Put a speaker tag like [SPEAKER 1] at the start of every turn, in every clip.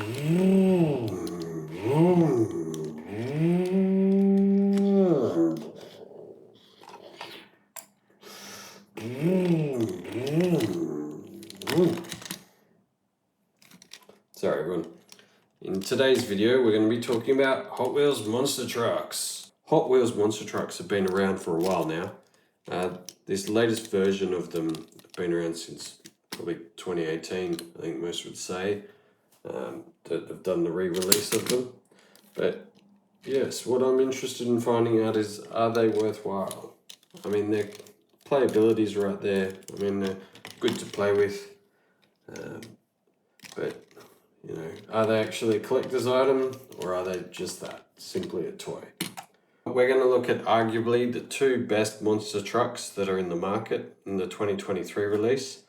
[SPEAKER 1] Sorry everyone. In today's video we're going to be talking about Hot Wheels monster trucks. Hot Wheels monster trucks have been around for a while now. This latest version of them have been around since probably 2018, I think most would say, that they've done the re-release of them. But yes, what I'm interested in finding out is, are they worthwhile? I mean, their playability is right there. I mean, they're good to play with. But, you know, are they actually a collector's item, or are they just that, simply a toy? We're going to look at arguably the two best monster trucks that are in the market in the 2023 release.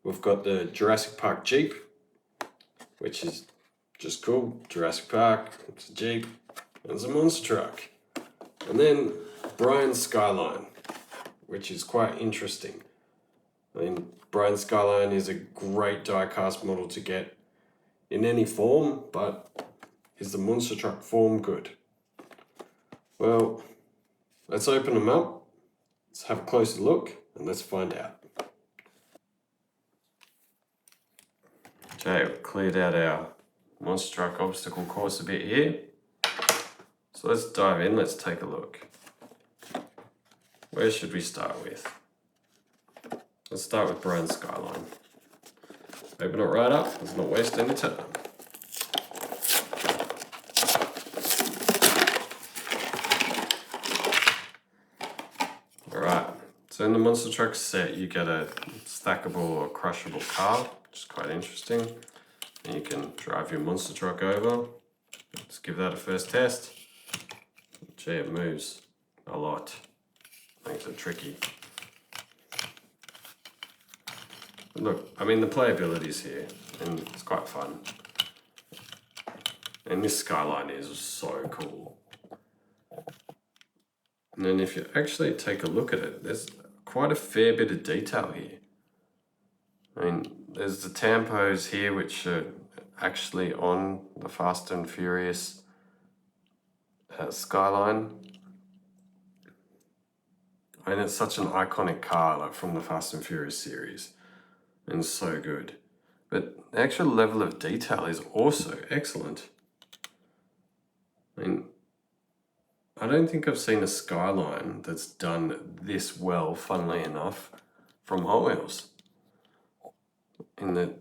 [SPEAKER 1] We've got the Jurassic Park Jeep, which is just cool. Jurassic Park, it's a Jeep, and it's a monster truck. And then Brian's Skyline, which is quite interesting. I mean, Brian's Skyline is a great diecast model to get in any form, but is the monster truck form good? Well, let's open them up, let's have a closer look, and let's find out. Okay, we've cleared out our monster truck obstacle course a bit here. So let's dive in, let's take a look. Where should we start with? Let's start with Brian's Skyline. Open it right up, let's not waste any time. Alright, so in the monster truck set you get a stackable or crushable car, which is quite interesting. And you can drive your monster truck over. Let's give that a first test. Gee, it moves a lot. Makes it tricky. Look, I mean, the playability is here, and it's quite fun. And this Skyline is so cool. And then if you actually take a look at it, there's quite a fair bit of detail here. I mean, there's the tampos here, which are actually on the Fast and Furious Skyline. And it's such an iconic car, like from the Fast and Furious series. And so good. But the actual level of detail is also excellent. I mean, I don't think I've seen a Skyline that's done this well, funnily enough, from Hot Wheels. In that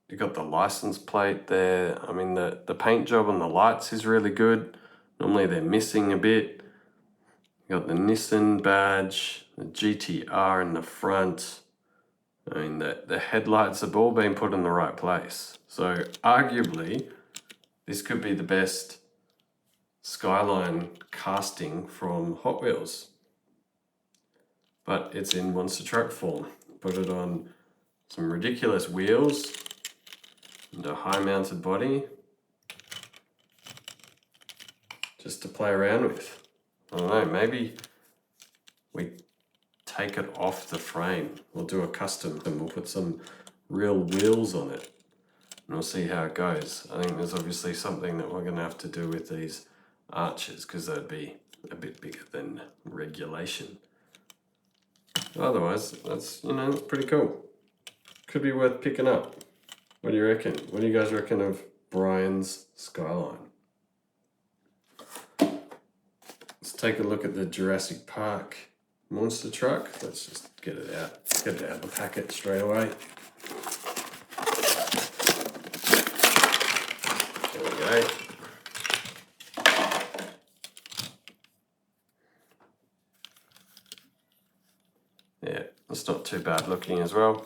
[SPEAKER 1] you got the license plate there. I mean, the paint job on the lights is really good. Normally they're missing a bit. You got the Nissan badge, the GTR in the front. I mean, the headlights have all been put in the right place. So arguably, this could be the best Skyline casting from Hot Wheels. But it's in monster truck form. Put it on some ridiculous wheels and a high mounted body just to play around with. I don't know, maybe we take it off the frame. We'll do a custom and we'll put some real wheels on it and we'll see how it goes. I think there's obviously something that we're going to have to do with these arches because they'd be a bit bigger than regulation. Otherwise, that's, you know, it's pretty cool. Could be worth picking up. What do you reckon? What do you guys reckon of Brian's Skyline? Let's take a look at the Jurassic Park monster truck. Let's just get it out of the packet straight away. There we go. Yeah, it's not too bad looking as well.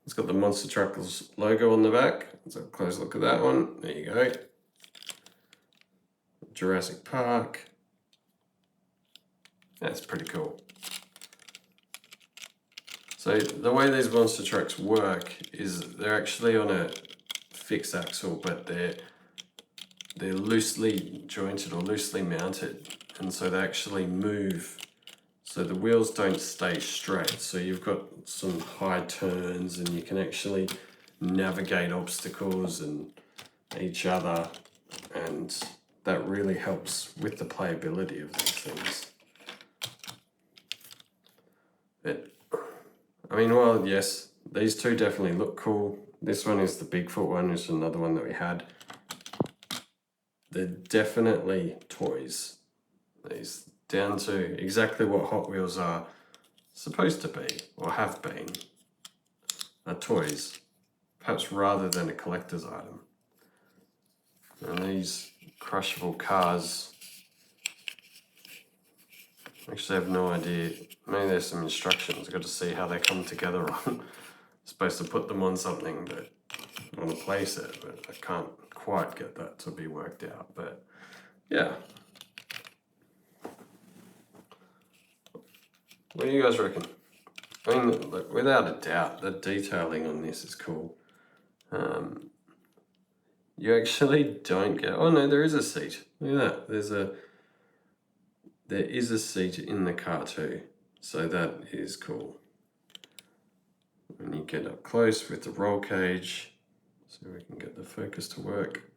[SPEAKER 1] It's got the Monster Truck's logo on the back. Let's have a close look at that one. There you go. Jurassic Park. That's pretty cool. So the way these monster trucks work is they're actually on a fixed axle, but they're loosely jointed or loosely mounted, and so they actually move. So the wheels don't stay straight. So you've got some high turns, and you can actually navigate obstacles and each other, and that really helps with the playability of these things. But, I mean, well, yes, these two definitely look cool. This one is the Bigfoot one, which is another one that we had. They're definitely toys. These down to exactly what Hot Wheels are supposed to be, or have been, are toys, perhaps rather than a collector's item. And these crushable cars, actually have no idea. Maybe there's some instructions. I've got to see how they come together on. Supposed to put them on something, but on a playset, but I can't quite get that to be worked out. But yeah. What do you guys reckon? I mean, look, without a doubt, the detailing on this is cool. You actually don't get... Oh no, there is a seat. Look at that. There is a seat in the car too. So that is cool. When you get up close with the roll cage, so we can get the focus to work.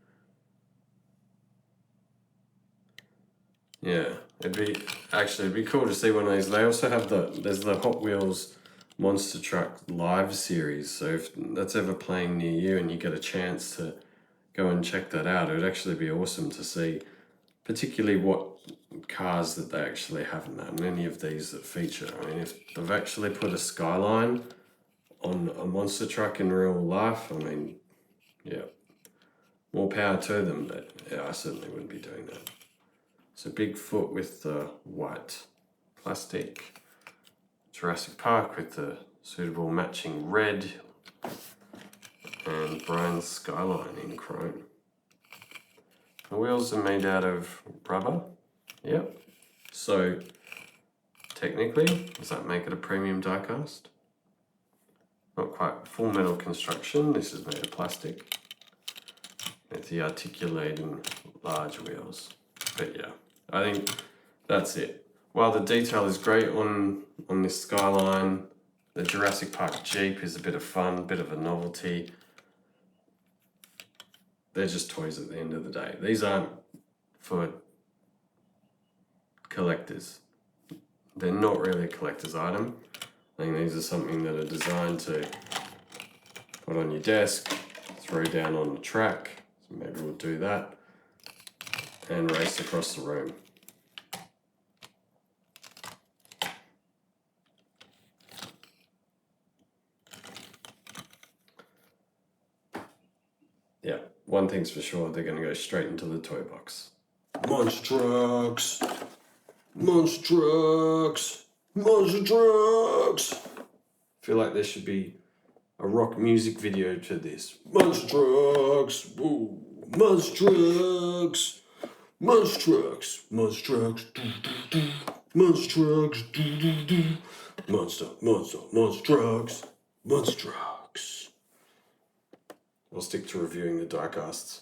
[SPEAKER 1] Yeah, it'd be cool to see one of these. They also have there's the Hot Wheels Monster Truck Live series. So if that's ever playing near you and you get a chance to go and check that out, it would actually be awesome to see, particularly what cars that they actually have in that, and any of these that feature. I mean, if they've actually put a Skyline on a monster truck in real life, I mean, yeah, more power to them, but yeah, I certainly wouldn't be doing that. So Bigfoot with the white plastic, Jurassic Park with the suitable matching red, and Brian's Skyline in chrome. The wheels are made out of rubber, yep. So technically, does that make it a premium diecast? Not quite full metal construction. This is made of plastic with the articulating large wheels. But yeah, I think that's it. While the detail is great on this Skyline, the Jurassic Park Jeep is a bit of fun, a bit of a novelty. They're just toys at the end of the day. These aren't for collectors. They're not really a collector's item. I think these are something that are designed to put on your desk, throw down on the track. So maybe we'll do that. And race across the room. Yeah, one thing's for sure, they're going to go straight into the toy box. Monster trucks! Monster trucks! Monster trucks! I feel like there should be a rock music video to this. Monster trucks! Woo! Monster trucks! Monster trucks! Monster trucks! Monster trucks! Monster trucks! Monster trucks! I'll stick to reviewing the diecasts.